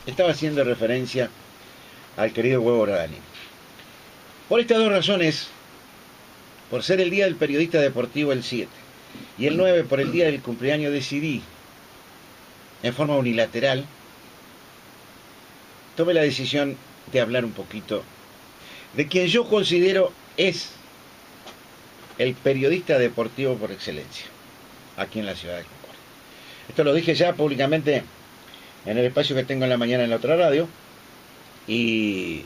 estaba haciendo referencia al querido Huevo Gradani. Por estas dos razones, por ser el día del periodista deportivo el 7 y el 9 por el día del cumpleaños, decidí, en forma unilateral, tomé la decisión de hablar un poquito de quien yo considero es el periodista deportivo por excelencia, aquí en la ciudad de Concordia. Esto lo dije ya públicamente en el espacio que tengo en la mañana en la otra radio, y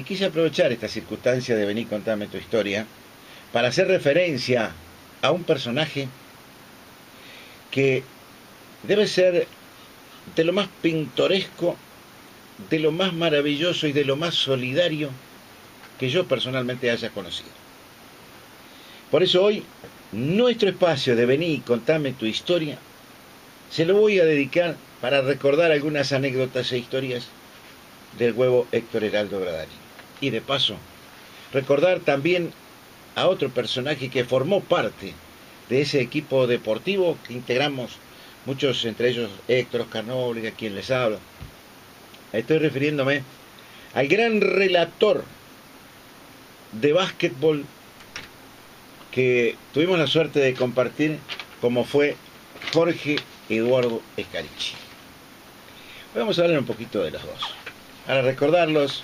quise aprovechar esta circunstancia de venir a contarme tu historia para hacer referencia a un personaje que debe ser de lo más pintoresco, de lo más maravilloso y de lo más solidario que yo personalmente haya conocido. Por eso hoy, nuestro espacio de venir y contarme tu historia, se lo voy a dedicar para recordar algunas anécdotas e historias del Huevo Héctor Heraldo Gradani. Y de paso, recordar también a otro personaje que formó parte de ese equipo deportivo que integramos muchos, entre ellos Héctor, Oscar Nóbrega, quien les habla. Estoy refiriéndome al gran relator de básquetbol que tuvimos la suerte de compartir, como fue Jorge Eduardo Escarichi. Hoy vamos a hablar un poquito de los dos, para recordarlos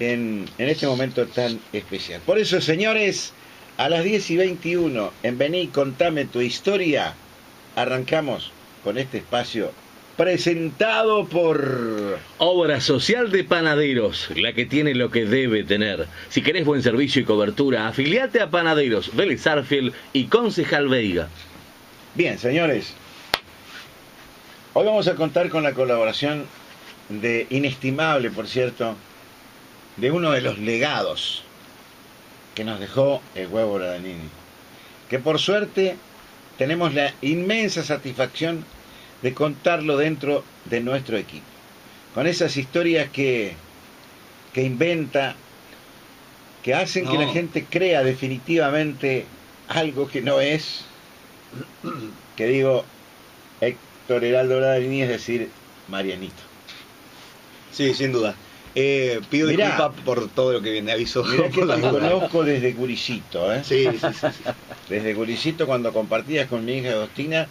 en este momento tan especial. Por eso, señores, a las 10:21, en Vení, contame tu historia, arrancamos con este espacio presentado por Obra Social de Panaderos, la que tiene lo que debe tener. Si querés buen servicio y cobertura, afiliate a Panaderos, Vélez Sarsfield y Concejal Veiga. Bien, señores, hoy vamos a contar con la colaboración de, inestimable por cierto, de uno de los legados que nos dejó el Huevo Gradani, que por suerte tenemos la inmensa satisfacción de contarlo dentro de nuestro equipo, con esas historias que inventa, que hacen que la gente crea definitivamente algo que no es, que digo, Héctor Heraldo Gradani, es decir, Marianito. Sí, sin duda. Pido disculpas por todo lo que viene, aviso. Mirá que te conozco desde Guricito, ¿eh? Sí. Desde Guricito, cuando compartías con mi hija Agostina,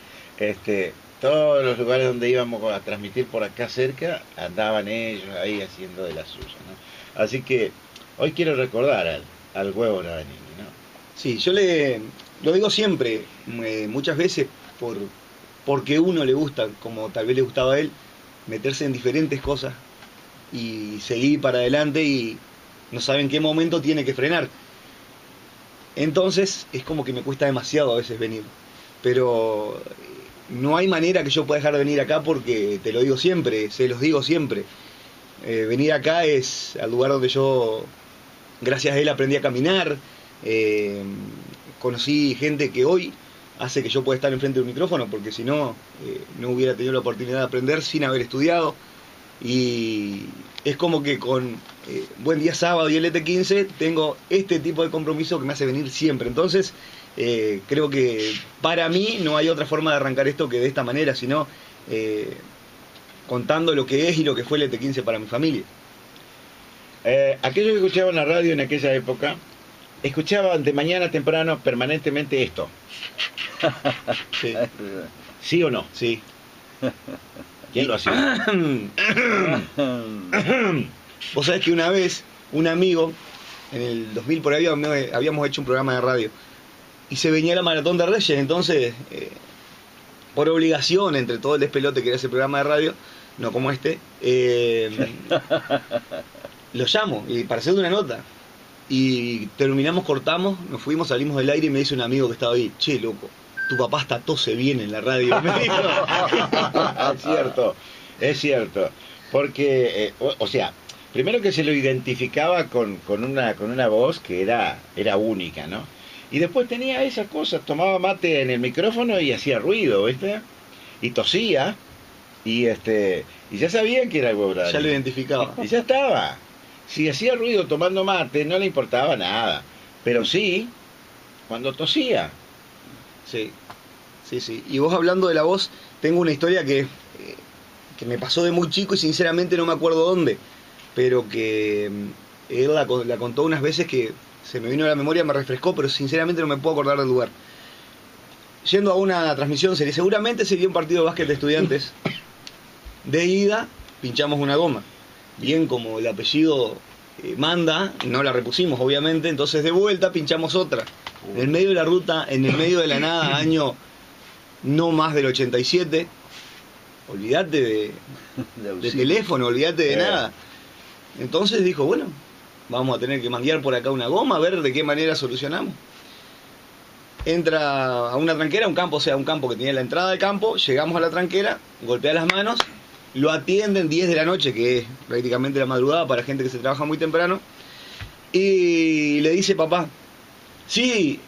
todos los lugares donde íbamos a transmitir por acá cerca, andaban ellos ahí haciendo de la suya, ¿no? Así que hoy quiero recordar al Huevo Gradani, ¿no? Sí, yo lo digo siempre, muchas veces, porque uno le gusta, como tal vez le gustaba a él, meterse en diferentes cosas y seguir para adelante y no sabe en qué momento tiene que frenar. Entonces es como que me cuesta demasiado a veces venir, pero no hay manera que yo pueda dejar de venir acá, porque te lo digo siempre, se los digo siempre. Venir acá es al lugar donde yo, gracias a él, aprendí a caminar. Conocí gente que hoy hace que yo pueda estar enfrente de un micrófono, porque si no, no hubiera tenido la oportunidad de aprender sin haber estudiado. Y es como que con Buen Día Sábado y el ET15 tengo este tipo de compromiso que me hace venir siempre. Entonces creo que para mí no hay otra forma de arrancar esto que de esta manera, sino contando lo que es y lo que fue el ET15 para mi familia. Aquellos que escuchaban la radio en aquella época escuchaban de mañana temprano permanentemente esto. Sí. ¿Sí o no? Sí. ¿Quién lo hacía? Vos sabés que una vez un amigo, en el 2000 por ahí, habíamos hecho un programa de radio y se venía la Maratón de Reyes. Entonces, por obligación, entre todo el despelote que era ese programa de radio, no como este, lo llamo y para hacerle una nota. Y cortamos, nos fuimos, salimos del aire y me dice un amigo que estaba ahí: che, loco, tu papá hasta tose bien en la radio. Me dijo. Es cierto, porque, o sea, primero que se lo identificaba con una voz que era única, ¿no? Y después tenía esa cosa, tomaba mate en el micrófono y hacía ruido, ¿viste? Y tosía, y ya sabían que era el Huevo Gradani. Ya lo identificaba. Y ya estaba. Si hacía ruido tomando mate, no le importaba nada, pero sí cuando tosía. Sí. Y vos, hablando de la voz, tengo una historia que que me pasó de muy chico y sinceramente no me acuerdo dónde, pero que él la contó unas veces que se me vino a la memoria, me refrescó, pero sinceramente no me puedo acordar del lugar. Yendo a una transmisión, seguramente sería un partido de básquet de estudiantes. De ida, pinchamos una goma. Bien como el apellido manda, no la repusimos obviamente, entonces de vuelta pinchamos otra. En el medio de la ruta, en el medio de la nada, año no más del 87, olvídate de teléfono, olvídate de nada. Entonces dijo, bueno, vamos a tener que manguear por acá una goma, a ver de qué manera solucionamos. Entra a una tranquera, un campo, o sea, un campo que tenía la entrada del campo, llegamos a la tranquera, golpea las manos, lo atienden 10 de la noche, que es prácticamente la madrugada para gente que se trabaja muy temprano, y le dice papá, sí,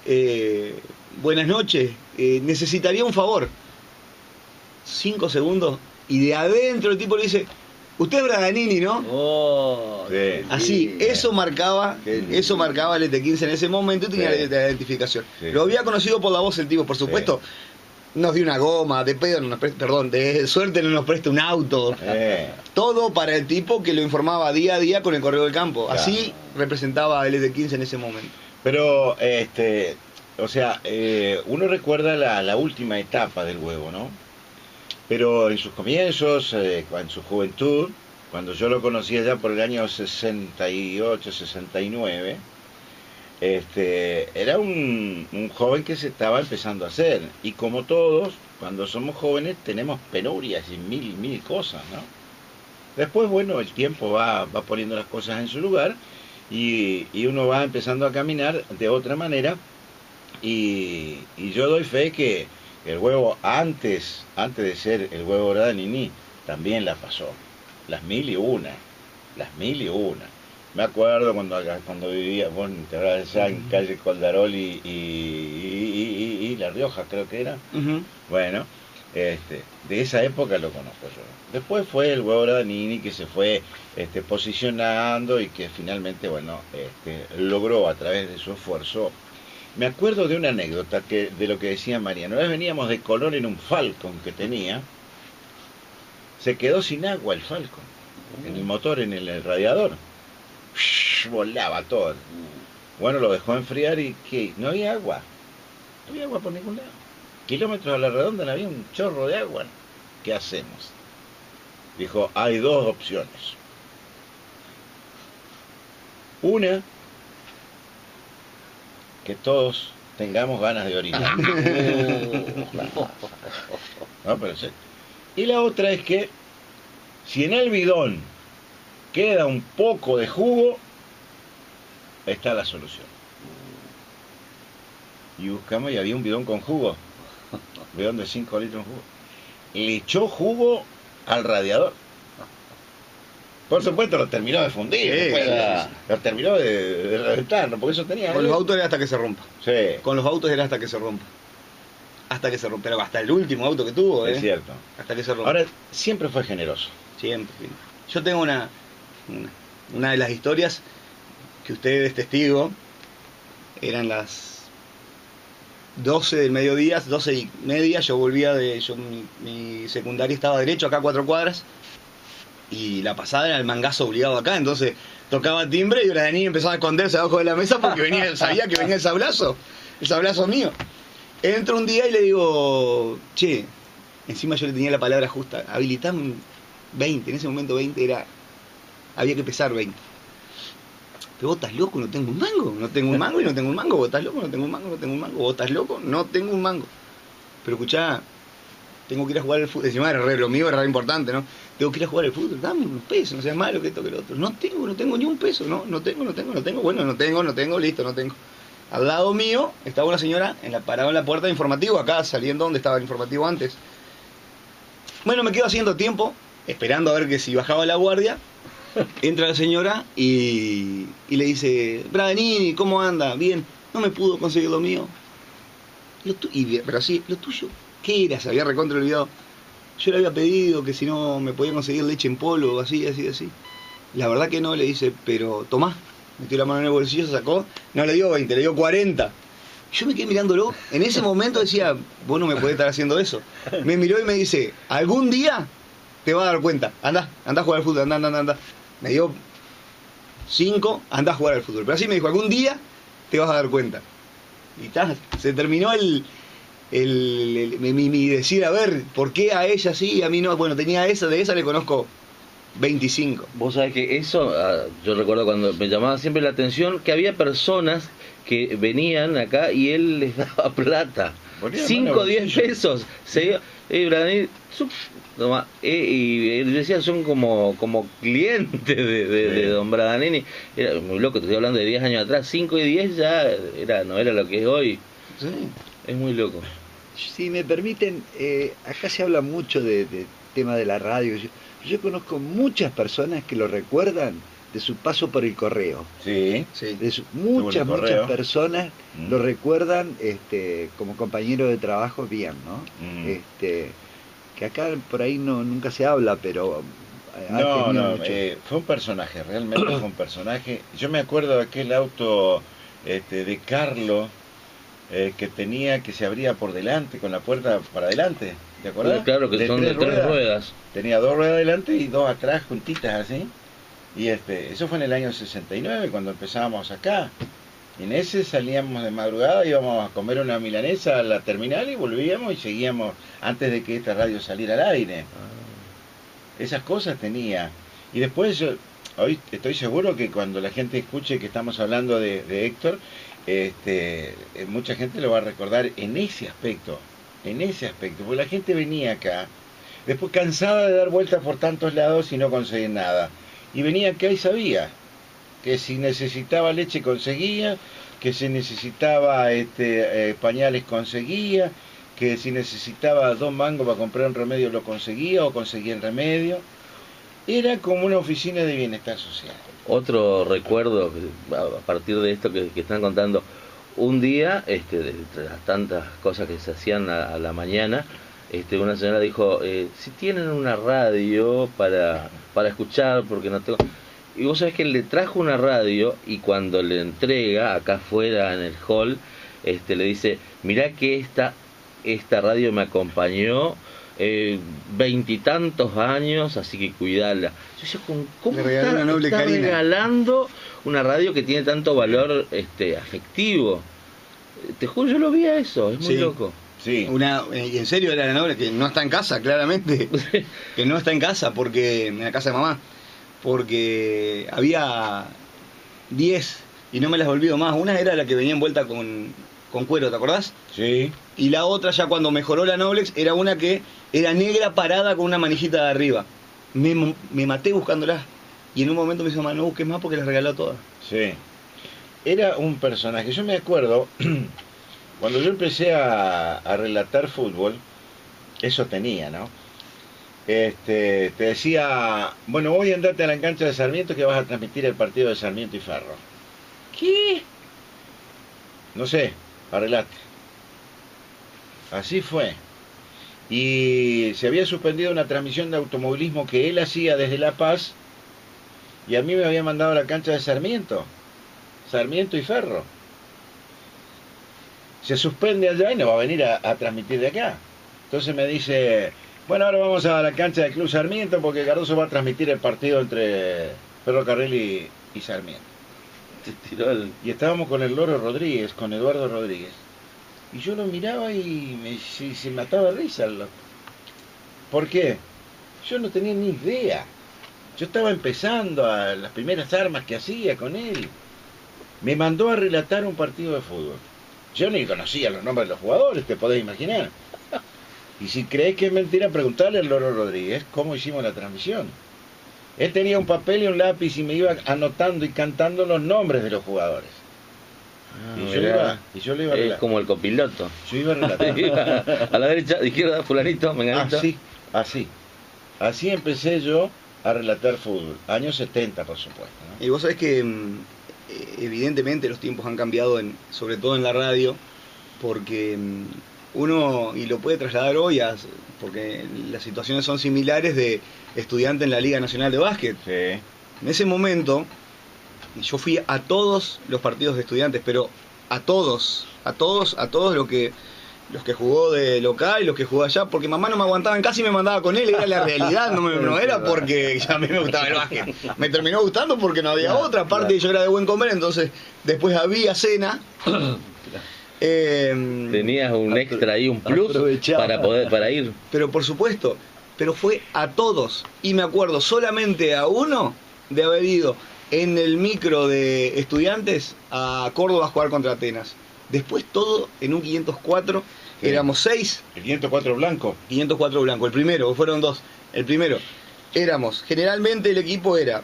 buenas noches, necesitaría un favor. 5 segundos, y de adentro el tipo le dice, usted es Braganini, ¿no? Oh, Sí. Así, eso marcaba el ET15 en ese momento y tenía Sí. la identificación. Sí. Lo había conocido por la voz el tipo, por supuesto. Nos dio una goma, de pedo no nos presta, perdón, de suerte no nos presta un auto. Todo para el tipo que lo informaba día a día con el correo del campo. Claro. Así representaba el ET15 en ese momento. Pero, o sea, uno recuerda la última etapa del huevo, ¿no? Pero en sus comienzos, en su juventud, cuando yo lo conocía ya por el año 68, 69, era un joven que se estaba empezando a hacer. Y como todos, cuando somos jóvenes tenemos penurias y mil cosas, ¿no? Después, bueno, el tiempo va poniendo las cosas en su lugar y uno va empezando a caminar de otra manera. Y yo doy fe que el huevo antes de ser el huevo Braganini también la pasó. Las mil y una. Me acuerdo cuando vivía, bueno, ya en calle Coldarol y La Rioja, creo que era. Bueno, de esa época lo conozco yo. Después fue el huevo Braganini que se fue posicionando y que finalmente, bueno, logró a través de su esfuerzo. Me acuerdo de una anécdota de lo que decía Mariano. Una vez veníamos de Colón en un Falcon que tenía. Se quedó sin agua el Falcon. En el motor, en el radiador. Volaba todo. Bueno, lo dejó enfriar y ¿qué? No había agua. No había agua por ningún lado. Kilómetros a la redonda no había un chorro de agua. ¿Qué hacemos? Dijo, hay dos opciones. Una, que todos tengamos ganas de orinar. No, pero sí. Y la otra es que si en el bidón queda un poco de jugo, está la solución. Y buscamos y había un bidón con jugo. Un bidón de 5 litros de jugo. Le echó jugo al radiador. Por supuesto lo terminó de fundir, Sí, después sí. lo terminó de reventar, ¿no? Porque eso tenía. Con los autos era hasta que se rompa. Sí, Con los autos era hasta que se rompa. Hasta que se rompa. Pero hasta el último auto que tuvo, es cierto. hasta que se rompa. Ahora, siempre fue generoso. Siempre. Yo tengo una de las historias que usted es testigo. Eran las 12 del mediodía, 12:30. Yo volvía mi secundaria estaba derecho, acá a 4 cuadras. Y la pasada era el mangazo obligado acá. Entonces tocaba timbre y Braganini empezaba a esconderse abajo de la mesa porque sabía que venía el sablazo mío. Entro un día y le digo, che, encima yo le tenía la palabra justa, habilitame 20, en ese momento 20 había que pesar 20. Pero vos estás loco, no tengo un mango, y no tengo un mango, vos estás loco, no tengo un mango, vos estás loco, no tengo un mango. Pero escuchá, tengo que ir a jugar al fútbol, encima lo mío era re importante, ¿no? Tengo que ir a jugar al fútbol, dame unos pesos, no seas malo que esto que lo otro. No tengo ni un peso, no tengo, bueno, no tengo, listo, no tengo. Al lado mío estaba una señora parada en la puerta de informativo, acá saliendo donde estaba el informativo antes. Bueno, me quedo haciendo tiempo, esperando a ver que si bajaba la guardia. Entra la señora y le dice, Braganini, ¿cómo anda? Bien, no me pudo conseguir lo mío. Pero así, lo tuyo, ¿qué era? Se había recontra olvidado. Yo le había pedido que si no me podía conseguir leche en polvo, así. La verdad que no, le dice, pero tomá. Metió la mano en el bolsillo, se sacó. No le dio 20, le dio 40. Yo me quedé mirándolo. En ese momento decía, vos no me podés estar haciendo eso. Me miró y me dice, algún día te vas a dar cuenta. Andá a jugar al fútbol, anda. Me dio 5, andá a jugar al fútbol. Pero así me dijo, algún día te vas a dar cuenta. Y se terminó mi decir, a ver, ¿por qué a ella sí y a mí no? Bueno, tenía esa, de esa le conozco 25. Vos sabés que eso, yo recuerdo cuando me llamaba siempre la atención que había personas que venían acá y él les daba plata. 5 o 10 pesos. Se iba, Brandanini, toma, y él decía, son como clientes de don Brandanini. Era muy loco, te estoy hablando de 10 años atrás. 5 y 10 ya no era lo que es hoy. Sí. Es muy loco. Si me permiten, acá se habla mucho de tema de la radio. Yo conozco muchas personas que lo recuerdan de su paso por el correo. Sí. Muchas personas lo recuerdan como compañero de trabajo bien, ¿no? Que acá por ahí nunca se habla, pero fue un personaje, realmente fue un personaje. Yo me acuerdo de aquel auto de Carlo que tenía, que se abría por delante con la puerta para adelante, ¿te acuerdas? Claro, que son de 3 ruedas. Tenía 2 ruedas adelante y 2 atrás juntitas así. Y eso fue en el año 69 cuando empezábamos acá. Y en ese salíamos de madrugada, íbamos a comer una milanesa a la terminal y volvíamos y seguíamos antes de que esta radio saliera al aire. Esas cosas tenía. Y después hoy estoy seguro que cuando la gente escuche que estamos hablando de Héctor, mucha gente lo va a recordar en ese aspecto, porque la gente venía acá, después cansada de dar vueltas por tantos lados y no conseguir nada. Y venía acá y sabía que si necesitaba leche conseguía, que si necesitaba pañales conseguía, que si necesitaba 2 mangos para comprar un remedio lo conseguía o conseguía el remedio. Era como una oficina de bienestar social. Otro recuerdo, a partir de esto que están contando, un día, de las tantas cosas que se hacían a la mañana, una señora dijo, si tienen una radio para escuchar, porque no tengo... Y vos sabés que le trajo una radio y cuando le entrega, acá afuera en el hall, le dice, mirá que esta radio me acompañó 20 y tantos años, así que cuidala. Yo decía, ¿cómo está regalando una radio que tiene tanto valor afectivo? Te juro, yo lo vi a eso, es muy loco. Sí. Y en serio era la noble que no está en casa, claramente. Que no está en casa, porque en la casa de mamá. Porque había 10 y no me las olvido más. Una era la que venía envuelta con cuero, ¿te acordás? Sí. Y la otra, ya cuando mejoró la Noblex, era una que era negra parada con una manijita de arriba. Me maté buscándola. Y en un momento me dijo, mamá, no busques más porque las regaló todas. Sí. Era un personaje. Yo me acuerdo, cuando yo empecé a relatar fútbol, eso tenía, ¿no? Te decía, bueno, voy a andarte a la cancha de Sarmiento que vas a transmitir el partido de Sarmiento y Ferro. ¿Qué? No sé, arreglate. Así fue. Y se había suspendido una transmisión de automovilismo que él hacía desde La Paz y a mí me había mandado a la cancha de Sarmiento y Ferro. Se suspende allá y no va a venir a transmitir de acá. Entonces me dice, bueno, ahora vamos a la cancha del Club Sarmiento porque Cardoso va a transmitir el partido entre Ferrocarril y Sarmiento. Y estábamos con el Loro Rodríguez, con Eduardo Rodríguez. Y yo lo miraba y se mataba de risa. ¿Por qué? Yo no tenía ni idea. Yo estaba empezando a las primeras armas que hacía con él. Me mandó a relatar un partido de fútbol. Yo ni conocía los nombres de los jugadores, te podés imaginar. Y si crees que es mentira, preguntarle al Loro Rodríguez cómo hicimos la transmisión. Él tenía un papel y un lápiz y me iba anotando y cantando los nombres de los jugadores. Y yo le iba a relatar. Como el copiloto. Yo iba a relatar. A la derecha, izquierda, fulanito, menganito. Así empecé yo a relatar fútbol. Años 70, por supuesto, ¿no? Y vos sabés que evidentemente los tiempos han cambiado, sobre todo en la radio, porque uno, y lo puede trasladar hoy, porque las situaciones son similares de estudiante en la Liga Nacional de Básquet. Sí. En ese momento, yo fui a todos los partidos de estudiantes, pero a todos lo que los que jugó de local y los que jugó allá, porque mamá no me aguantaba en casa y me mandaba con él, era la realidad, no era porque a mí me gustaba el básquet. Me terminó gustando porque no había otra, aparte yo era de buen comer, entonces después había cena. Tenías un extra ahí, un plus para ir. Pero por supuesto, pero fue a todos. Y me acuerdo solamente a uno de haber ido en el micro de Estudiantes a Córdoba a jugar contra Atenas. Después todo en un 504, sí. Éramos 6. ¿El 504 blanco? 504 blanco, el primero, fueron 2. El primero, éramos, generalmente el equipo era,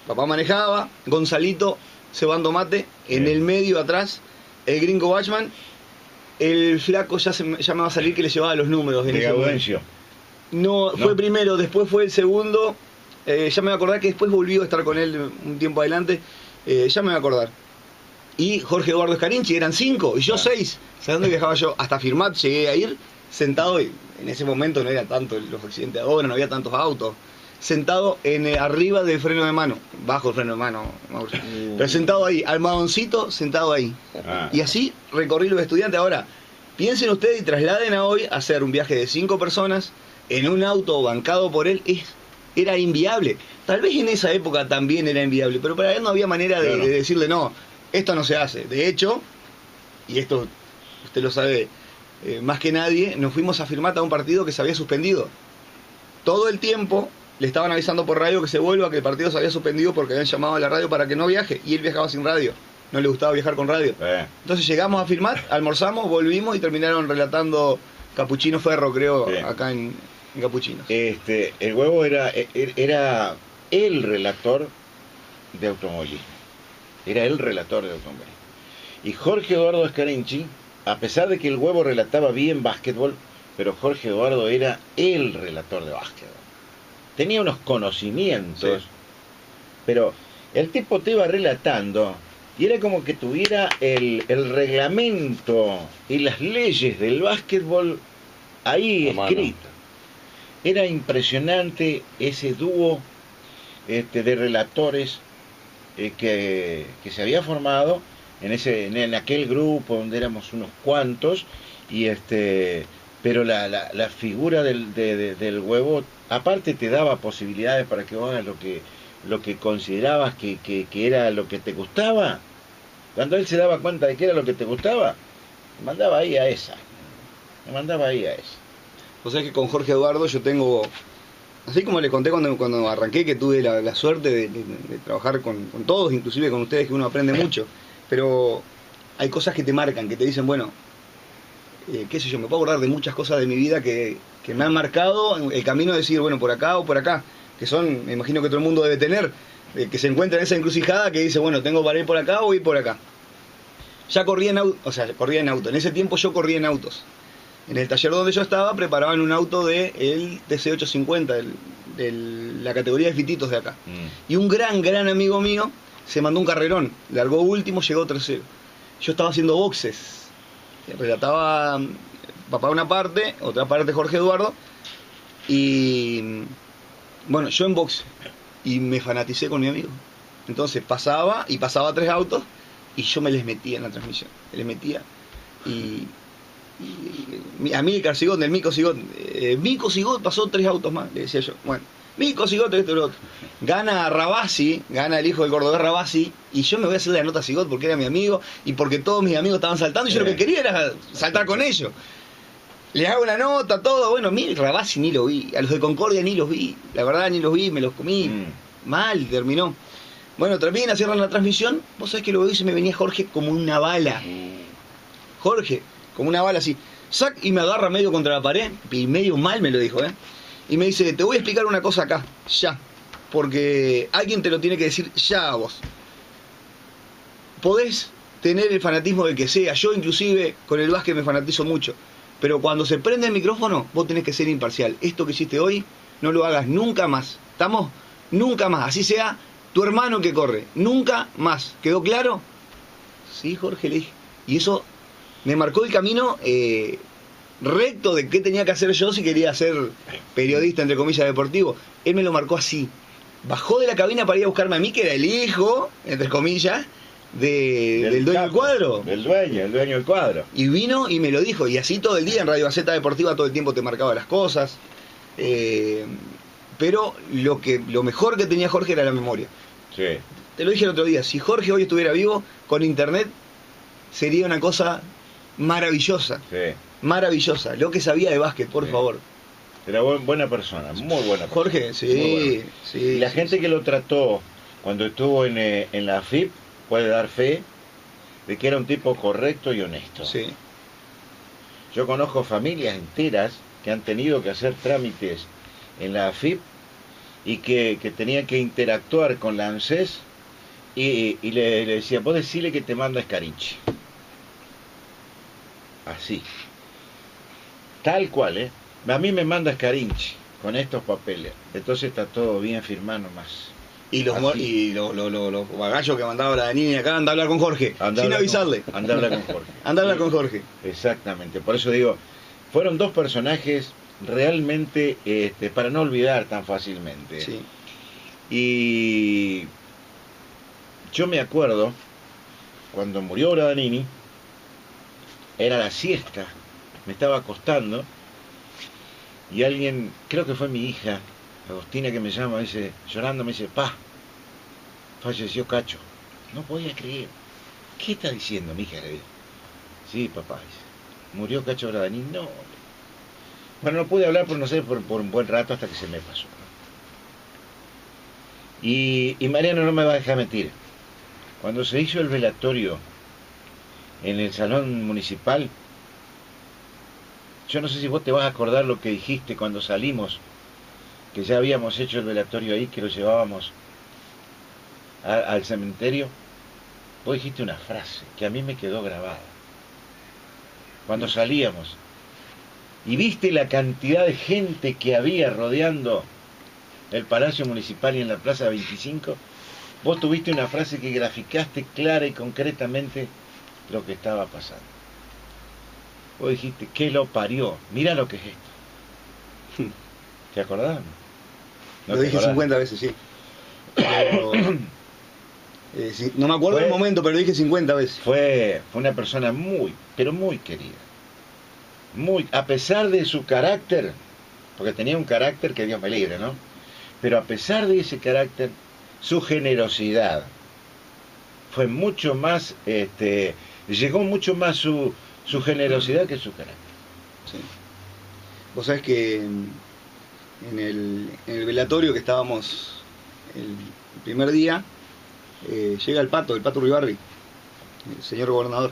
papá manejaba, Gonzalito cebando mate, en el medio atrás, el gringo Bachman, el flaco ya me va a salir que le llevaba los números. De Gaudencio. No, fue primero, después fue el segundo, ya me voy a acordar que después volvió a estar con él un tiempo adelante, ya me voy a acordar. Y Jorge Eduardo Escarinchi, eran 5, y yo 6. ¿Sabes dónde viajaba yo? Hasta Firmat llegué a ir, sentado, y en ese momento no era tanto los accidentes de ahora, no había tantos autos. Sentado arriba del freno de mano, bajo el freno de mano, pero sentado ahí, almohadoncito, sentado ahí. Y así recorrí los estudiantes. Ahora, piensen ustedes y trasladen a hoy a hacer un viaje de 5 personas en un auto bancado por él, era inviable. Tal vez en esa época también era inviable, pero para él no había manera de decirle no, esto no se hace. De hecho, y esto usted lo sabe más que nadie, nos fuimos a Firmat a un partido que se había suspendido. Todo el tiempo le estaban avisando por radio que se vuelva, que el partido se había suspendido porque habían llamado a la radio para que no viaje, y él viajaba sin radio, no le gustaba viajar con radio. Entonces llegamos a Firmat, almorzamos, volvimos y terminaron relatando Capuchino Ferro, creo, acá en Capuchinos. El Huevo era el relator de automovilismo. Era el relator de automovilismo. Y Jorge Eduardo Escarinchi, a pesar de que el Huevo relataba bien básquetbol, pero Jorge Eduardo era el relator de básquetbol. Tenía unos conocimientos, pero el tipo te iba relatando y era como que tuviera el reglamento y las leyes del básquetbol ahí escrito. Era impresionante ese dúo de relatores que se había formado en aquel grupo donde éramos unos cuantos, y pero la figura del Huevo aparte te daba posibilidades para que vos hagas lo que considerabas que era lo que te gustaba. Cuando él se daba cuenta de que era lo que te gustaba, me mandaba ahí a esa. O sea que con Jorge Eduardo yo tengo, así como les conté cuando arranqué, que tuve la suerte de trabajar con todos, inclusive con ustedes, que uno aprende mucho, pero hay cosas que te marcan, que te dicen, bueno, qué sé yo, me puedo acordar de muchas cosas de mi vida que me han marcado el camino de decir, bueno, por acá o por acá, que son, me imagino que todo el mundo debe tener, que se encuentra en esa encrucijada que dice, bueno, tengo para ir por acá o ir por acá. Ya corría en auto, en ese tiempo yo corría en autos. En el taller donde yo estaba preparaban un auto del TC850, de la categoría de fititos de acá. Y un gran amigo mío se mandó un carrerón, largó último, llegó tercero. Yo estaba haciendo boxes, relataba papá una parte, otra parte Jorge Eduardo, y bueno, yo en boxe, y me fanaticé con mi amigo. Entonces pasaba 3 autos, y yo me les metía en la transmisión, y a Milcar Sigot, del Mico Sigot, Mico Sigot pasó 3 autos más, le decía yo. Bueno, Mico Sigot, esto y lo otro. Gana Rabasi, gana el hijo del cordobés Rabasi, y yo me voy a hacer la nota a Sigot porque era mi amigo y porque todos mis amigos estaban saltando y yo lo que quería era saltar con ellos. Les hago la nota, todo. Bueno, Rabasi ni lo vi, a los de Concordia ni los vi, la verdad ni los vi, me los comí mal, terminó. Bueno, termina, cierran la transmisión. Vos sabés que lo vi y se me venía Jorge como una bala. Jorge, como una bala así, sac, y me agarra medio contra la pared, y medio mal me lo dijo, y me dice, te voy a explicar una cosa acá, ya, porque alguien te lo tiene que decir ya a vos. Podés tener el fanatismo del que sea, yo inclusive con el básquet me fanatizo mucho, pero cuando se prende el micrófono, vos tenés que ser imparcial. Esto que hiciste hoy, no lo hagas nunca más, ¿estamos? Nunca más, así sea tu hermano que corre, nunca más, ¿quedó claro? Sí, Jorge, le dije, y eso me marcó el camino recto de qué tenía que hacer yo si quería ser periodista, entre comillas, deportivo. Él me lo marcó así. Bajó de la cabina para ir a buscarme a mí, que era el hijo, entre comillas, del dueño del cuadro. El dueño del cuadro. Y vino y me lo dijo, y así todo el día en Radio Gaceta Deportiva todo el tiempo te marcaba las cosas. Pero lo mejor que tenía Jorge era la memoria. Sí. Te lo dije el otro día, si Jorge hoy estuviera vivo, con internet sería una cosa maravillosa. Sí. Maravillosa. Lo que sabía de básquet, por favor. Era buena persona, muy buena persona. Jorge, sí. Sí, y la gente que lo trató cuando estuvo en la AFIP puede dar fe de que era un tipo correcto y honesto. Sí. Yo conozco familias enteras que han tenido que hacer trámites en la AFIP y que tenían que interactuar con la ANSES y le decía, vos decile que te manda Escarinchi. Así. Tal cual, A mí me manda Escarinchi con estos papeles. Entonces está todo bien firmado nomás. Y los bagallos que mandaba la Danini acá, anda a hablar con Jorge, sin avisarle. Anda a hablar con Jorge. Anda a hablar con Jorge. Exactamente. Por eso digo, fueron dos personajes realmente para no olvidar tan fácilmente. Sí. Y yo me acuerdo cuando murió Bradanini, era la siesta, me estaba acostando y alguien, creo que fue mi hija Agostina, que me llama, dice, llorando, me dice, pa, falleció Cacho. No podía creer. ¿Qué está diciendo mi hija? Le digo. Sí, papá, dice, murió Cacho Bradanini. No. Bueno, no pude hablar por un buen rato hasta que se me pasó. Y Mariano no me va a dejar mentir. Cuando se hizo el velatorio en el salón municipal, yo no sé si vos te vas a acordar lo que dijiste cuando salimos, que ya habíamos hecho el velatorio ahí, que lo llevábamos al cementerio. Vos dijiste una frase que a mí me quedó grabada. Cuando salíamos, y viste la cantidad de gente que había rodeando el Palacio Municipal y en la Plaza 25, vos tuviste una frase que graficaste clara y concretamente lo que estaba pasando. Vos dijiste, ¿qué lo parió? Mira lo que es esto. ¿Te acordás? ¿No lo dije 50 veces, sí. Pero, sí. No me acuerdo del momento, pero lo dije 50 veces. Fue una persona muy, pero muy querida. Muy, a pesar de su carácter, porque tenía un carácter que Dios me libre, ¿no? Pero a pesar de ese carácter, su generosidad fue mucho más, llegó mucho más su generosidad que su carácter. Sí. Vos sabés que en el velatorio que estábamos el primer día, llega el Pato Uribarri, el señor gobernador,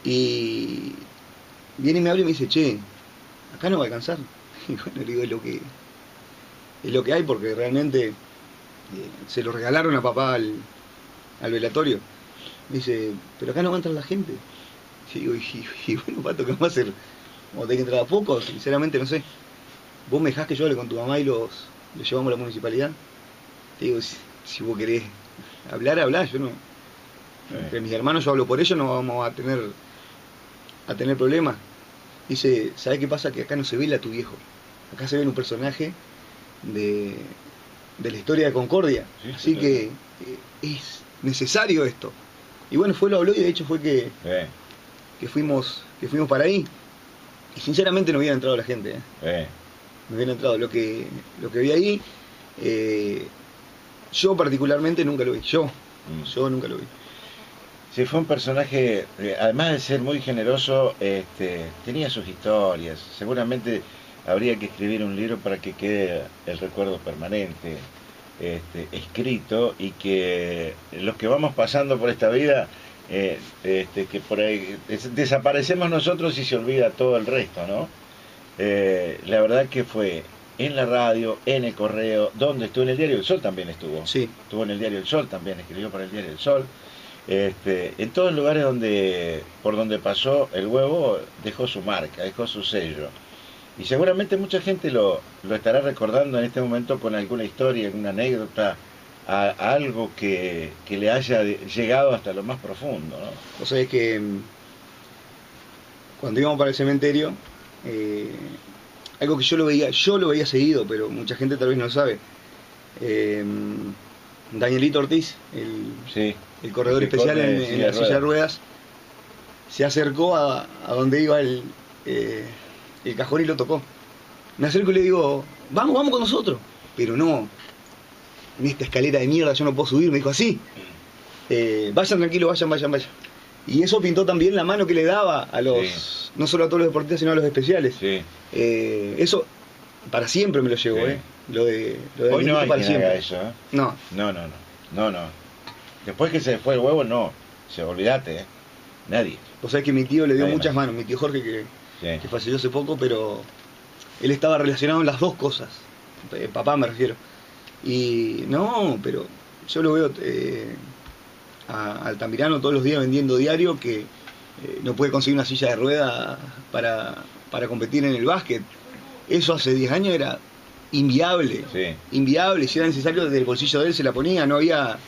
y viene y me habla y me dice, che, acá no va a alcanzar. Y bueno, le digo, es lo que hay, porque realmente se lo regalaron a papá al velatorio. Me dice, pero acá no va a entrar la gente. Y digo, y bueno, Pato, ¿qué vamos a hacer? ¿Vamos a tener que entrar a poco? Sinceramente no sé. ¿Vos me dejás que yo hable con tu mamá y los llevamos a la municipalidad? Te digo, si vos querés hablar, yo no. Entre mis hermanos yo hablo por ellos, no vamos a tener problemas. Dice, ¿sabés qué pasa? Que acá no se vela a tu viejo. Acá se ve un personaje de la historia de Concordia. Sí, así que es necesario esto. Y bueno, lo habló y de hecho fue que fuimos para ahí. Y sinceramente no hubiera entrado la gente. No hubiera entrado. Lo que vi ahí, yo particularmente nunca lo vi. Yo nunca lo vi. Sí, fue un personaje, además de ser muy generoso, tenía sus historias. Seguramente habría que escribir un libro para que quede el recuerdo permanente, escrito, y que los que vamos pasando por esta vida, que por ahí desaparecemos nosotros y se olvida todo el resto, ¿no? La verdad que fue en la radio, en el correo, donde estuvo, en el Diario del Sol también estuvo. Sí. Estuvo en el Diario del Sol también, escribió para el Diario del Sol. En todos los lugares por donde pasó el huevo, dejó su marca, dejó su sello. Y seguramente mucha gente lo estará recordando en este momento con alguna historia, alguna anécdota, a algo que le haya llegado hasta lo más profundo, ¿no? Vos sabés que cuando íbamos para el cementerio, algo que yo lo veía seguido, pero mucha gente tal vez no lo sabe. Danielito Ortiz, el corredor especial en la silla de ruedas, se acercó a donde iba el cajón y lo tocó. Me acerco y le digo, vamos con nosotros. Pero no, en esta escalera de mierda yo no puedo subir, me dijo así. Vayan tranquilo, vayan. Y eso pintó también la mano que le daba a los, no solo a todos los deportistas, sino a los especiales. Sí. Eso para siempre me lo llevo, Lo de hoy no hay para quien siempre. haga eso, No. Después que se fue el huevo, no. Olvídate, nadie. Vos sabés que mi tío le dio muchas manos, mi tío Jorge que falleció hace poco, pero él estaba relacionado en las dos cosas. Papá me refiero. Y no, pero yo lo veo a Altamirano todos los días vendiendo diario que no puede conseguir una silla de rueda para competir en el básquet. Eso hace 10 años era inviable. Inviable, si era necesario desde el bolsillo de él se la ponía, no había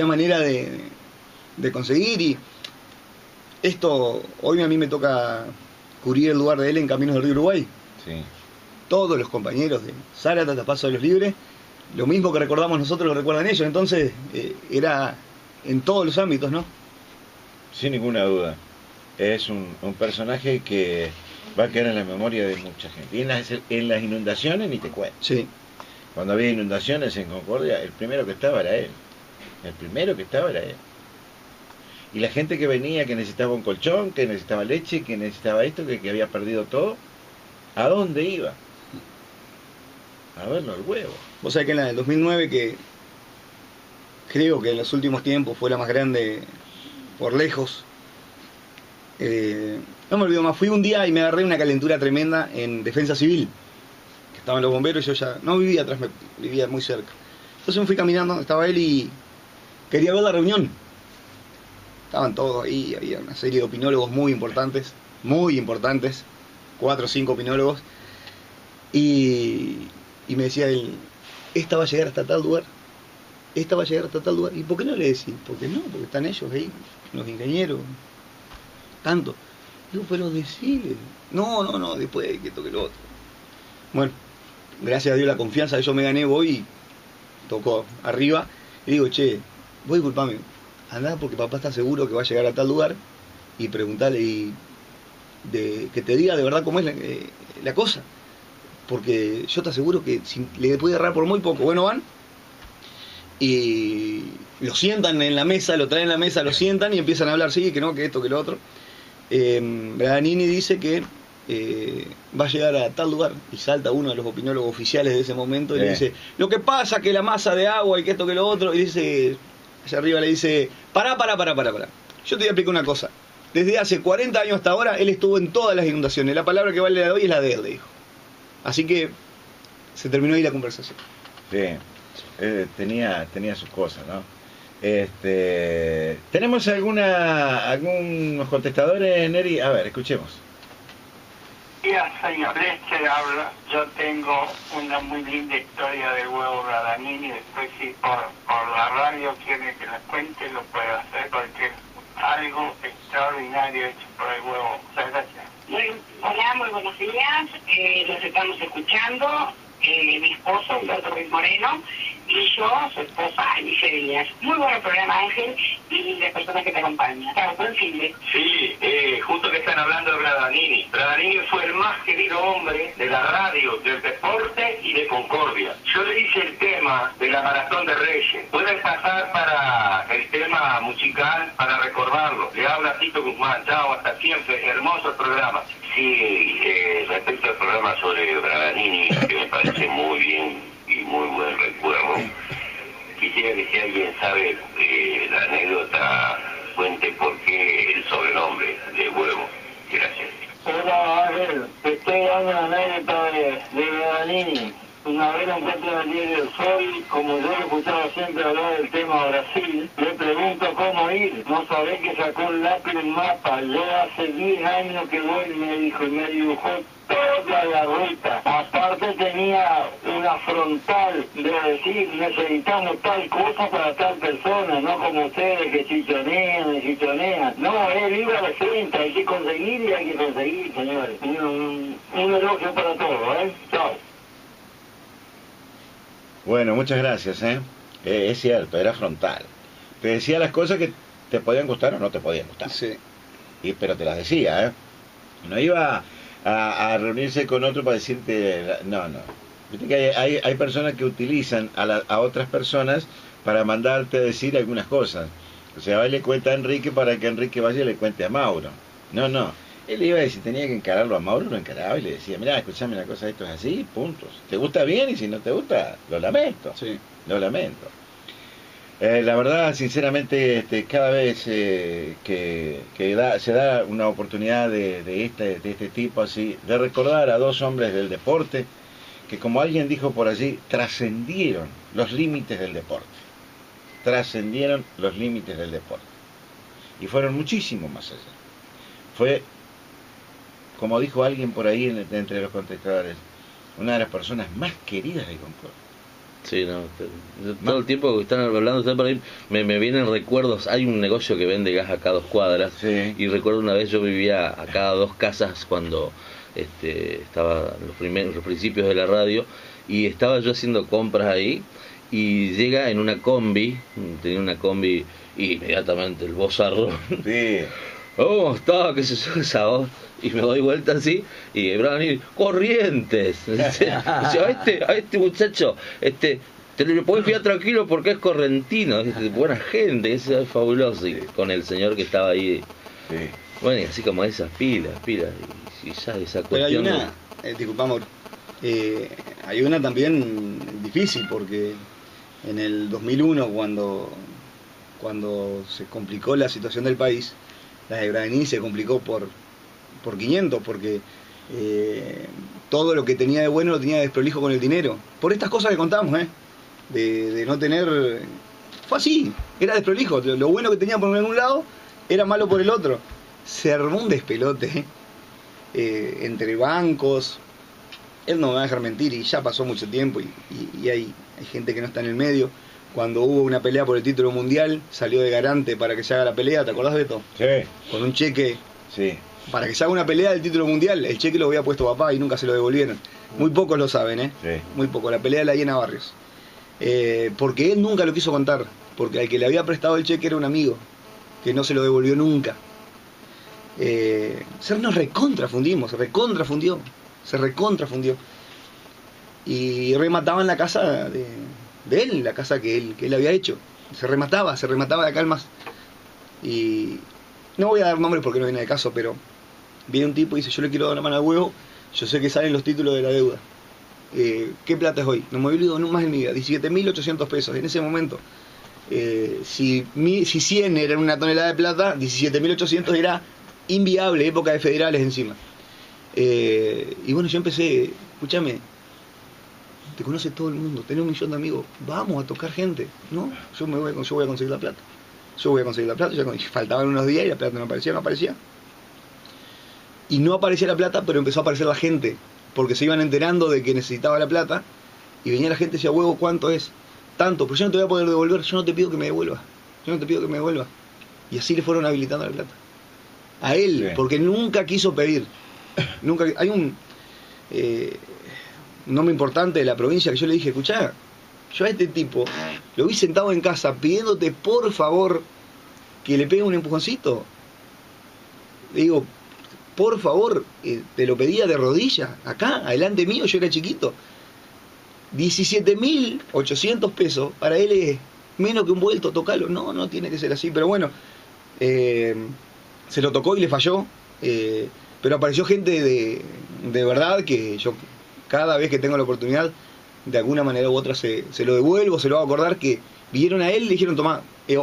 manera de conseguir. Y esto, hoy a mí me toca cubrir el lugar de él en Caminos del Río Uruguay. Todos los compañeros de Zárate hasta Paso de los Libres, lo mismo que recordamos nosotros lo recuerdan ellos. Entonces era en todos los ámbitos, ¿no? Sin ninguna duda. Es un personaje que va a quedar en la memoria de mucha gente. Y en las inundaciones ni te cuento. Sí. Cuando había inundaciones en Concordia, el primero que estaba era él. Y la gente que venía, que necesitaba un colchón, que necesitaba leche, que necesitaba esto, que había perdido todo, ¿a dónde iba? A verlo al huevo. Vos sabés que en la del 2009, que creo que en los últimos tiempos fue la más grande por lejos, no me olvido más, fui un día y me agarré una calentura tremenda en Defensa Civil, que estaban los bomberos y yo ya no vivía atrás, vivía muy cerca. Entonces me fui caminando, estaba él y quería ver la reunión. Estaban todos ahí, había una serie de opinólogos muy importantes, 4 o 5 opinólogos, y me decía él, esta va a llegar hasta tal lugar, ¿y por qué no le decís? Porque están ellos ahí, los ingenieros, tanto. Digo, pero decile, no, después que toque lo otro. Bueno, gracias a Dios la confianza, yo me gané, voy y tocó arriba, y digo, che, vos disculpame, andá porque papá está seguro que va a llegar a tal lugar, y preguntale que te diga de verdad cómo es la cosa, porque yo te aseguro que le puede errar por muy poco. Bueno, van y lo sientan en la mesa, lo traen en la mesa, lo sientan y empiezan a hablar, sí, que no, que esto, que lo otro. Braganini dice que va a llegar a tal lugar, y salta uno de los opinólogos oficiales de ese momento y le dice, lo que pasa que la masa de agua y que esto, que lo otro, y dice, allá arriba le dice, pará. Yo te voy a explicar una cosa. Desde hace 40 años hasta ahora, él estuvo en todas las inundaciones. La palabra que vale de hoy es la de él, le dijo. Así que se terminó ahí la conversación. Sí, tenía sus cosas, ¿no? ¿Tenemos algunos contestadores, Neri? A ver, escuchemos. Días, señor Leche habla. Yo tengo una muy linda historia del huevo Braganini. Después, si por la radio quiere que la cuente, lo puede hacer porque es algo extraordinario hecho por el huevo. Muchas gracias. Hola, muy buenos días. Los estamos escuchando. Mi esposo, Humberto Ruiz Moreno, y yo, su esposa, Alicia Díaz. Muy buen programa, Ángel, y las personas que te acompañan. Claro, buen fin de... Sí, justo que están hablando de Braganini. Braganini fue el más querido hombre de la radio, del deporte y de Concordia. Yo le hice el tema de la Maratón de Reyes. Pueden pasar para el tema musical para recordarlo. Le habla Tito Guzmán. Chao, hasta siempre. Hermoso programa. Sí, respecto al programa sobre Braganini, que me parece muy bien y muy buen recuerdo, quisiera que si alguien sabe la anécdota, cuente por qué el sobrenombre de huevo. Gracias. Hola Ángel, te estoy dando una anécdota de Braganini. Una vez lo encuentro en el diario El Sol, como yo he escuchado siempre hablar del tema Brasil, le pregunto cómo ir. No sabés que sacó un lápiz en mapa. Yo hace 10 años que voy, me dijo, y me dibujó toda la ruta. Aparte tenía una frontal de decir, necesitamos tal cosa para tal persona, no como ustedes que chichonean. No, él iba a la frente, hay que conseguir y hay que conseguir, señores. Un elogio para todos, ¿eh? Chao. Bueno, muchas gracias, es cierto, era frontal. Te decía las cosas que te podían gustar o no te podían gustar. Sí. Pero te las decía, No iba a reunirse con otro para decirte... No. Viste que hay personas que utilizan a otras personas para mandarte a decir algunas cosas. O sea, va y le cuenta a Enrique para que Enrique vaya y le cuente a Mauro. No. Él iba y si tenía que encararlo a Mauro, lo encaraba y le decía, mirá, escuchame una cosa, esto es así, puntos. ¿Te gusta bien? Y si no te gusta, lo lamento. Sí. Lo lamento. La verdad, sinceramente, cada vez que se da una oportunidad de este tipo así, de recordar a dos hombres del deporte, que como alguien dijo por allí, trascendieron los límites del deporte. Trascendieron los límites del deporte. Y fueron muchísimo más allá. Fue, como dijo alguien por ahí entre los contestadores, una de las personas más queridas de Concordia. Sí, no, todo el tiempo que están hablando ustedes por ahí, me vienen recuerdos. Hay un negocio que vende gas acá a 2 cuadras, sí. Y recuerdo una vez yo vivía acá a 2 casas cuando estaba en los principios de la radio, y estaba yo haciendo compras ahí, y llega en una combi, tenía una combi, y inmediatamente el vozarrón. Sí. ¿Cómo está? ¿Qué se yo esa voz? Y me doy vuelta así, y Brian, Corrientes. A este muchacho, te lo podés fiar tranquilo porque es correntino, es buena gente, es fabuloso. Y con el señor que estaba ahí, sí. Bueno, y así como esas pilas, y ya esa cuestión. Pero hay una, disculpa, amor, hay una también difícil, porque en el 2001, cuando se complicó la situación del país, la de Braganini se complicó por 500, porque todo lo que tenía de bueno lo tenía de desprolijo con el dinero. Por estas cosas que contamos, de no tener... Fue así, era desprolijo. Lo bueno que tenía por algún lado era malo por el otro. Se armó un despelote entre bancos. Él no me va a dejar mentir, y ya pasó mucho tiempo, y hay gente que no está en el medio. Cuando hubo una pelea por el título mundial, salió de garante para que se haga la pelea, ¿te acordás, Beto? Sí. Con un cheque. Sí. Para que se haga una pelea del título mundial, el cheque lo había puesto papá y nunca se lo devolvieron. Muy pocos lo saben, Sí. Muy poco. La pelea de la Hiena Barrios. Porque él nunca lo quiso contar, porque al que le había prestado el cheque era un amigo, que no se lo devolvió nunca. Nos recontrafundió. Se recontrafundió. Y remataban la casa de él, la casa que él había hecho. Se remataba de acá al más. Y no voy a dar nombres porque no viene de caso, pero viene un tipo y dice, yo le quiero dar una mano al huevo, yo sé que salen los títulos de la deuda. ¿Qué plata es hoy? No me olvido más en mi vida, 17.800 pesos. En ese momento, si 100 era una tonelada de plata, 17.800 era inviable, época de federales encima. Y bueno, yo empecé, escúchame, te conoce todo el mundo, tenés 1 millón de amigos, vamos a tocar gente. No, yo voy a conseguir la plata. Faltaban unos días y la plata no aparecía. Y no aparecía la plata, pero empezó a aparecer la gente, porque se iban enterando de que necesitaba la plata, y venía la gente y decía, huevo, ¿cuánto es? Tanto, pero yo no te voy a poder devolver, yo no te pido que me devuelvas. Y así le fueron habilitando la plata. A él, sí. Porque nunca quiso pedir. Hay un nombre importante de la provincia que yo le dije, escuchá, yo a este tipo lo vi sentado en casa pidiéndote por favor que le pegue un empujoncito. Le digo, por favor, te lo pedía de rodillas, acá, adelante mío, yo era chiquito. 17.800 pesos, para él es menos que un vuelto, tocalo. No tiene que ser así, pero bueno, se lo tocó y le falló, pero apareció gente de verdad que yo cada vez que tengo la oportunidad, de alguna manera u otra se lo devuelvo, se lo hago acordar que vinieron a él y le dijeron, tomá,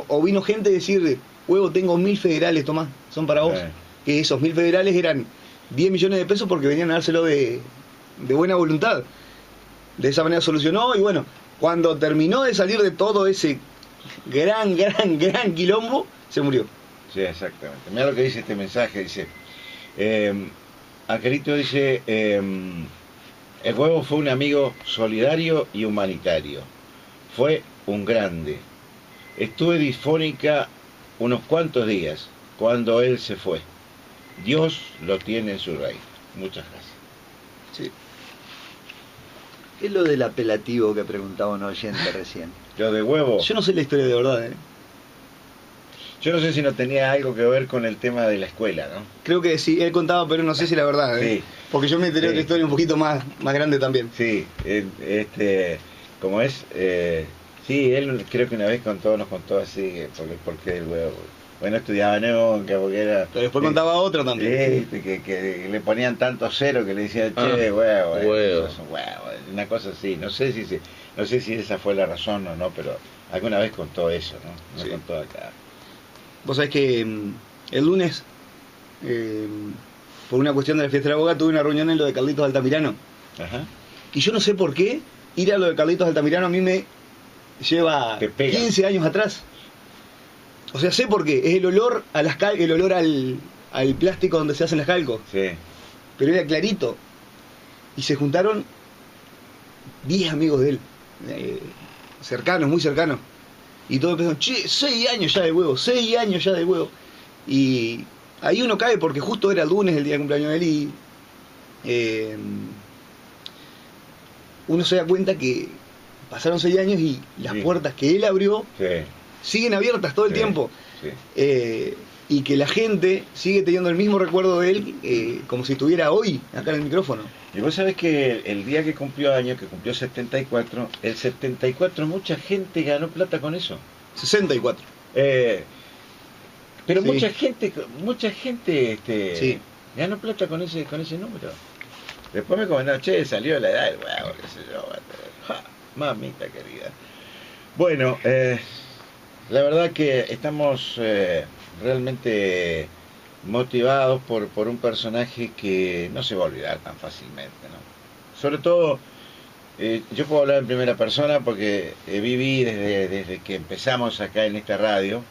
o vino gente a decir, huevo, tengo 1.000 federales, tomá, son para vos. Que esos 1.000 federales eran 10 millones de pesos porque venían a dárselo de buena voluntad. De esa manera solucionó, y bueno, cuando terminó de salir de todo ese gran quilombo, se murió. Sí, exactamente. Mira lo que dice este mensaje, dice, Angelito dice, el huevo fue un amigo solidario y humanitario. Fue un grande. Estuve disfónica unos cuantos días cuando él se fue. Dios lo tiene en su reino. Muchas gracias. Sí. ¿Qué es lo del apelativo que preguntaba un oyente recién? Lo de huevo. Yo no sé la historia de verdad, Yo no sé si no tenía algo que ver con el tema de la escuela, ¿no? Creo que sí, él contaba, pero no sé si la verdad, Sí. Porque yo me enteré de Sí. otra historia un poquito más grande también. Sí, como es, sí, él creo que una vez nos contó así, porque el huevo. Bueno, estudiaba nunca, porque era... Pero después contaba otra también. Sí, que le ponían tanto cero que le decían, che, huevo, huevo. es un huevo, una cosa así. No sé si esa fue la razón o no, pero alguna vez contó eso, ¿no? No Sí. contó acá. Vos sabés que el lunes, por una cuestión de la fiesta de la boga, tuve una reunión en lo de Carlitos Altamirano. Ajá. Y yo no sé por qué ir a lo de Carlitos Altamirano a mí me lleva Te pega. 15 años atrás. O sea, sé por qué. Es el olor a las el olor al plástico donde se hacen las calcos. Sí. Pero era clarito. Y se juntaron 10 amigos de él. Cercanos, muy cercanos. Y todos empezaron, che, 6 años ya de huevo, 6 años ya de huevo. Y ahí uno cae porque justo era el lunes, el día de cumpleaños de él, y uno se da cuenta que pasaron 6 años y las Sí. puertas que él abrió Sí. siguen abiertas todo el Sí. tiempo. Sí. Y que la gente sigue teniendo el mismo recuerdo de él como si estuviera hoy acá en el micrófono. Y vos sabés que el día que cumplió años, que cumplió 74, el 74 mucha gente ganó plata con eso. 64. Pero Sí. mucha gente Sí. ganó plata con ese número. Después me comentaron, che, salió la edad del huevo, qué sé yo. Ja, mamita querida. Bueno, la verdad que estamos realmente motivados por un personaje que no se va a olvidar tan fácilmente, ¿no? Sobre todo, yo puedo hablar en primera persona porque viví desde que empezamos acá en esta radio,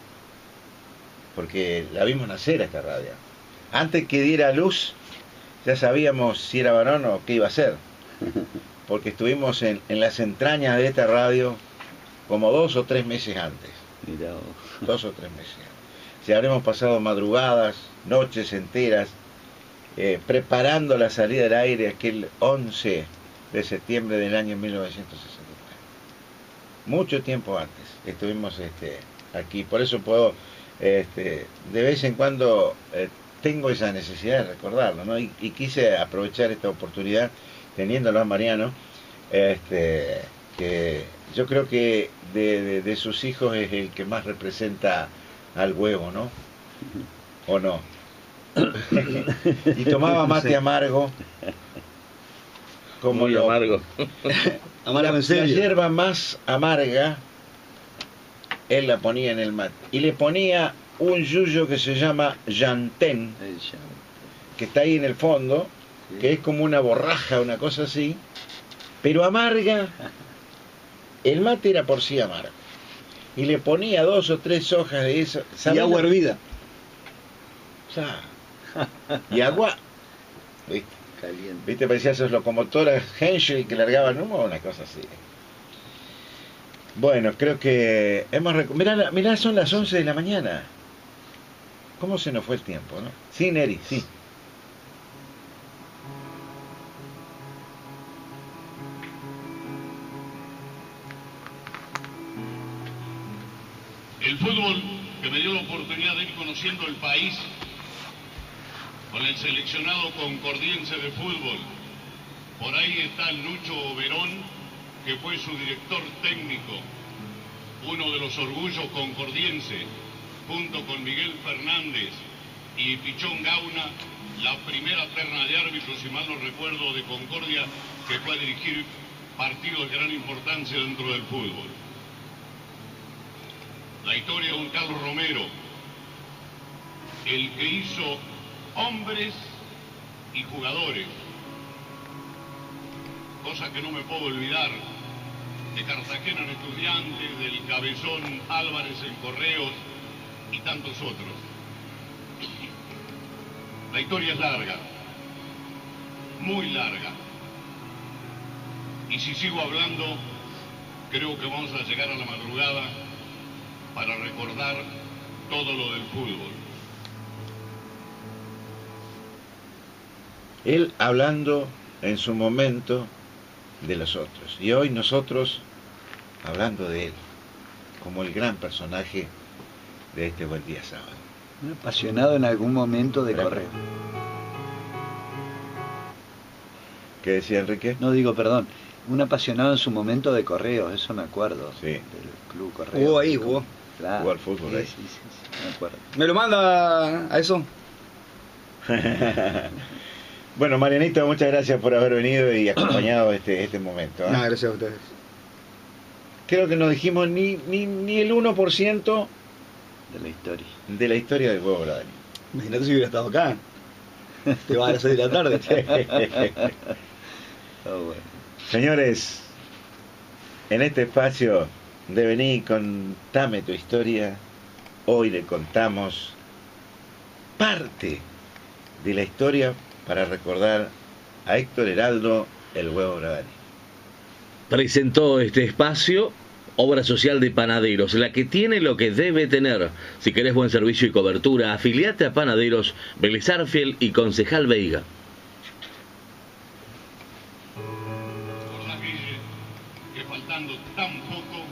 porque la vimos nacer a esta radio. Antes que diera luz, ya sabíamos si era varón o qué iba a ser, porque estuvimos en las entrañas de esta radio como 2 o 3 meses antes. Mirá vos. 2 o 3 meses antes. Si habremos pasado madrugadas, noches enteras, preparando la salida del aire aquel 11 de septiembre del año 1969. Mucho tiempo antes estuvimos aquí, por eso puedo, de vez en cuando tengo esa necesidad de recordarlo, ¿no? Y quise aprovechar esta oportunidad, teniéndolo a Mariano, que yo creo que de sus hijos es el que más representa al huevo, ¿no? ¿O no? Y tomaba mate amargo, como Muy amargo. Amargo en la serio. hierba más amarga, él la ponía en el mate. Y le ponía un yuyo que se llama llantén, que está ahí en el fondo, que es como una borraja, una cosa así, pero amarga. El mate era por sí amargo. Y le ponía 2 o 3 hojas de eso. Y ¿sabés agua lo- hervida. Ya. Y agua. ¿Viste? Caliente. ¿Viste? Parecía esas locomotoras Henschel que largaban humo, una cosa así. Bueno, creo que mirá, son las 11 de la mañana. ¿Cómo se nos fue el tiempo, no? Sí, Neri, sí. El fútbol que me dio la oportunidad de ir conociendo el país con el seleccionado concordiense de fútbol. Por ahí está Lucho Verón, que fue su director técnico, uno de los orgullos concordienses, junto con Miguel Fernández y Pichón Gauna, la primera terna de árbitros, si mal no recuerdo, de Concordia, que fue a dirigir partidos de gran importancia dentro del fútbol. La historia de don Carlos Romero, el que hizo hombres y jugadores, cosa que no me puedo olvidar, de Cartagena en Estudiantes, del Cabezón Álvarez en Correos y tantos otros. La historia es larga, muy larga, y si sigo hablando, creo que vamos a llegar a la madrugada para recordar todo lo del fútbol. Él hablando en su momento de los otros. Y hoy nosotros, hablando de él, como el gran personaje de este Buen Día Sábado. Un apasionado en algún momento de correo. ¿Qué decía Enrique? No digo, perdón. Un apasionado en su momento de correo, eso me acuerdo. Sí. Del Club Correo. Jugó ahí, jugó. Claro. Jugó al fútbol Sí, ahí. sí, me acuerdo. ¿Me lo manda a eso? Bueno, Marianito, muchas gracias por haber venido y acompañado este momento. No, gracias a ustedes. Creo que no dijimos ni el 1% De la historia. de la historia del huevo Gradani. Imagínate si hubiera estado acá. Te va a las 6 de la tarde. Oh, bueno. Señores, en este espacio de Vení, contame tu historia, hoy le contamos parte de la historia para recordar a Héctor Heraldo, el huevo Gradani. Presentó este espacio Obra Social de Panaderos, la que tiene lo que debe tener. Si querés buen servicio y cobertura, afiliate a Panaderos, Vélez Arfiel y Concejal Veiga. Recordá, Guille, que faltando tan poco